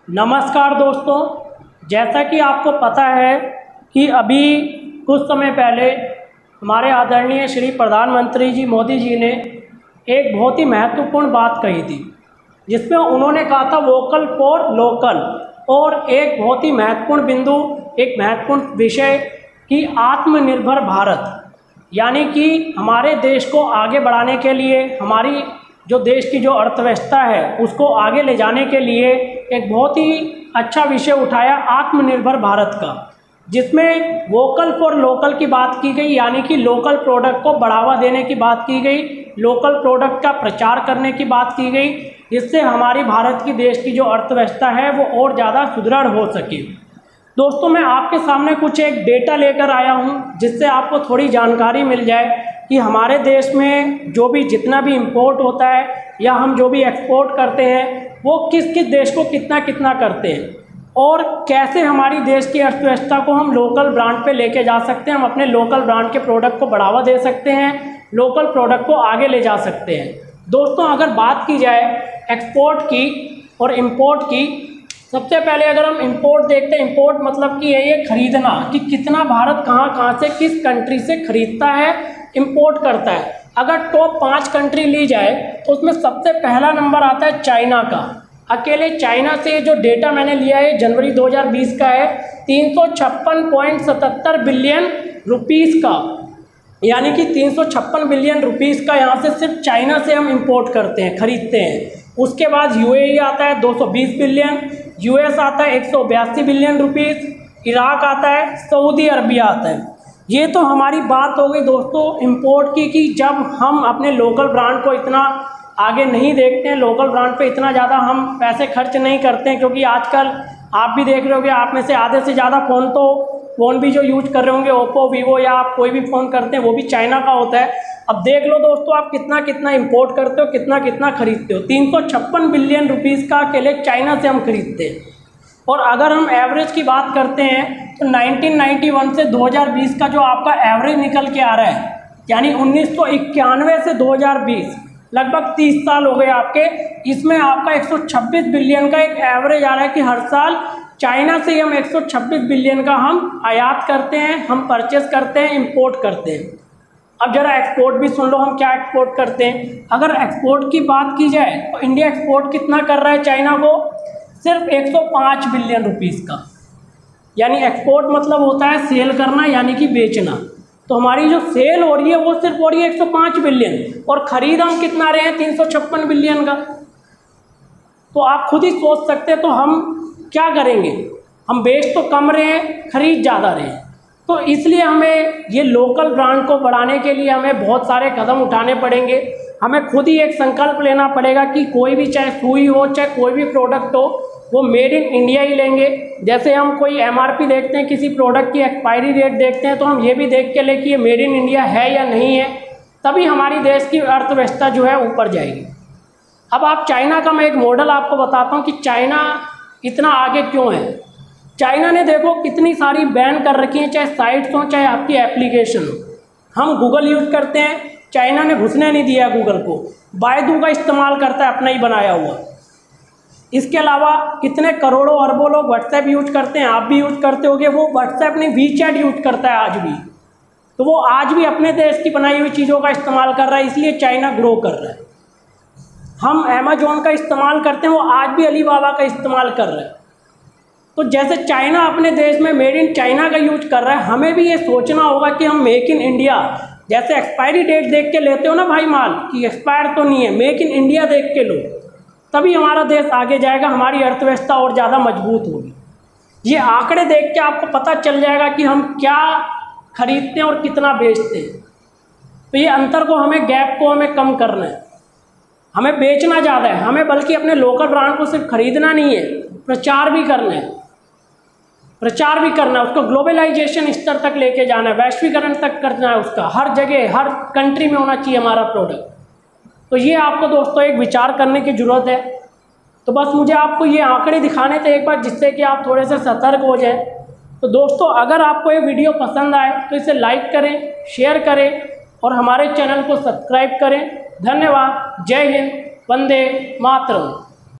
नमस्कार दोस्तों, जैसा कि आपको पता है कि अभी कुछ समय पहले हमारे आदरणीय श्री प्रधानमंत्री जी मोदी जी ने एक बहुत ही महत्वपूर्ण बात कही थी, जिसमें उन्होंने कहा था वोकल फॉर लोकल। और एक बहुत ही महत्वपूर्ण बिंदु, एक महत्वपूर्ण विषय कि आत्मनिर्भर भारत, यानी कि हमारे देश को आगे बढ़ाने के लिए, हमारी जो देश की जो अर्थव्यवस्था है उसको आगे ले जाने के लिए एक बहुत ही अच्छा विषय उठाया आत्मनिर्भर भारत का, जिसमें वोकल फॉर लोकल की बात की गई, यानी कि लोकल प्रोडक्ट को बढ़ावा देने की बात की गई, लोकल प्रोडक्ट का प्रचार करने की बात की गई, जिससे हमारी भारत की देश की जो अर्थव्यवस्था है वो और ज़्यादा सुदृढ़ हो सके। दोस्तों, मैं आपके सामने कुछ एक डेटा लेकर आया हूँ, जिससे आपको थोड़ी जानकारी मिल जाए कि हमारे देश में जो भी जितना भी इंपोर्ट होता है या हम जो भी एक्सपोर्ट करते हैं वो किस किस देश को कितना कितना करते हैं, और कैसे हमारी देश की अर्थव्यवस्था को हम लोकल ब्रांड पे लेके जा सकते हैं। हम अपने लोकल ब्रांड के प्रोडक्ट को बढ़ावा दे सकते हैं, लोकल प्रोडक्ट को आगे ले जा सकते हैं। दोस्तों, अगर बात की जाए एक्सपोर्ट की और इम्पोर्ट की, सबसे पहले अगर हम इंपोर्ट देखते हैं, इंपोर्ट मतलब कि है ये खरीदना, कि कितना भारत कहाँ से किस कंट्री से खरीदता है, इंपोर्ट करता है। अगर टॉप 5 कंट्री ली जाए तो उसमें सबसे पहला नंबर आता है चाइना का। अकेले चाइना से जो डेटा मैंने लिया है जनवरी 2020 का है 356.77 बिलियन रुपीस का, यानी कि 356 बिलियन रुपीस का यहाँ से सिर्फ चाइना से हम इंपोर्ट करते हैं, खरीदते हैं। उसके बाद यूएई आता है 220 बिलियन, यूएस आता है 182 बिलियन रुपीस, इराक आता है, सऊदी अरबिया आता है। ये तो हमारी बात हो गई दोस्तों इंपोर्ट की, कि जब हम अपने लोकल ब्रांड को इतना आगे नहीं देखते हैं, लोकल ब्रांड पे इतना ज़्यादा हम पैसे खर्च नहीं करते हैं, क्योंकि आजकल आप भी देख रहे होंगे, आप में से आधे से ज़्यादा फ़ोन भी जो यूज कर रहे होंगे ओप्पो, वीवो या आप कोई भी फ़ोन करते हैं वो भी चाइना का होता है। अब देख लो दोस्तों, आप कितना कितना इंपोर्ट करते हो, कितना कितना खरीदते हो। 356 बिलियन रुपीज़ का अकेले चाइना से हम खरीदते हैं। और अगर हम एवरेज की बात करते हैं तो 1991 से 2020 का जो आपका एवरेज निकल के आ रहा है, यानी 1991 से 2020 लगभग 30 साल हो गए आपके, इसमें आपका 126 बिलियन का एक एवरेज आ रहा है कि हर साल चाइना से हम 126 बिलियन का हम आयात करते हैं, हम परचेस करते हैं, इंपोर्ट करते हैं। अब जरा एक्सपोर्ट भी सुन लो, हम क्या एक्सपोर्ट करते हैं। अगर एक्सपोर्ट की बात की जाए तो इंडिया एक्सपोर्ट कितना कर रहा है चाइना को, सिर्फ 105 बिलियन रुपीस का। यानी एक्सपोर्ट मतलब होता है सेल करना, यानी कि बेचना। तो हमारी जो सेल हो रही है वो सिर्फ हो रही है 105 बिलियन, और खरीद हम कितना रहे हैं 356 बिलियन का। तो आप खुद ही सोच सकते हैं, तो हम क्या करेंगे, हम बेच तो कम रहे हैं, खरीद ज़्यादा रहे हैं। तो इसलिए हमें ये लोकल ब्रांड को बढ़ाने के लिए हमें बहुत सारे कदम उठाने पड़ेंगे। हमें खुद ही एक संकल्प लेना पड़ेगा कि कोई भी, चाहे सुई हो, चाहे कोई भी प्रोडक्ट हो, वो मेड इन इंडिया ही लेंगे। जैसे हम कोई एमआरपी देखते हैं, किसी प्रोडक्ट की एक्सपायरी डेट देखते हैं, तो हम ये भी देख के लें कि ये मेड इन इंडिया है या नहीं है, तभी हमारी देश की अर्थव्यवस्था जो है ऊपर जाएगी। अब आप चाइना का मैं एक मॉडल आपको बताता हूँ कि चाइना इतना आगे क्यों है। चाइना ने देखो कितनी सारी बैन कर रखी हैं, चाहे साइट्स हो चाहे आपकी एप्लीकेशन हो। हम गूगल यूज़ करते हैं, चाइना ने घुसने नहीं दिया गूगल को, बायदू का इस्तेमाल करता है अपना ही बनाया हुआ। इसके अलावा कितने करोड़ों अरबों लोग व्हाट्सएप यूज करते हैं, आप भी यूज करते होंगे, वो व्हाट्सएप नहीं वीचैट यूज करता है आज भी। तो वो आज भी अपने देश की बनाई हुई चीज़ों का इस्तेमाल कर रहा है, इसलिए चाइना ग्रो कर रहा है। हम अमेजोन का इस्तेमाल करते हैं, वो आज भी अलीबाबा का इस्तेमाल कर रहा है। तो जैसे चाइना अपने देश में मेड इन चाइना का यूज कर रहा है, हमें भी ये सोचना होगा कि हम मेक इन इंडिया, जैसे एक्सपायरी डेट देख के लेते हो ना भाई माल, कि एक्सपायर तो नहीं है, मेक इन इंडिया देख के लो, तभी हमारा देश आगे जाएगा, हमारी अर्थव्यवस्था और ज़्यादा मजबूत होगी। ये आंकड़े देख के आपको पता चल जाएगा कि हम क्या खरीदते हैं और कितना बेचते हैं। तो ये अंतर को हमें, गैप को हमें कम करना है। हमें बेचना ज़्यादा है, हमें बल्कि अपने लोकल ब्रांड को सिर्फ खरीदना नहीं है, प्रचार भी करना है, प्रचार भी करना है, उसको ग्लोबलाइजेशन स्तर तक लेके जाना है, वैश्वीकरण तक करना है उसका, हर जगह हर कंट्री में होना चाहिए हमारा प्रोडक्ट। तो ये आपको दोस्तों एक विचार करने की ज़रूरत है। तो बस मुझे आपको ये आंकड़े दिखाने थे एक बार, जिससे कि आप थोड़े से सतर्क हो जाएं। तो दोस्तों, अगर आपको ये वीडियो पसंद आए तो इसे लाइक करें, शेयर करें और हमारे चैनल को सब्सक्राइब करें। धन्यवाद। जय हिंद, वंदे मातरम।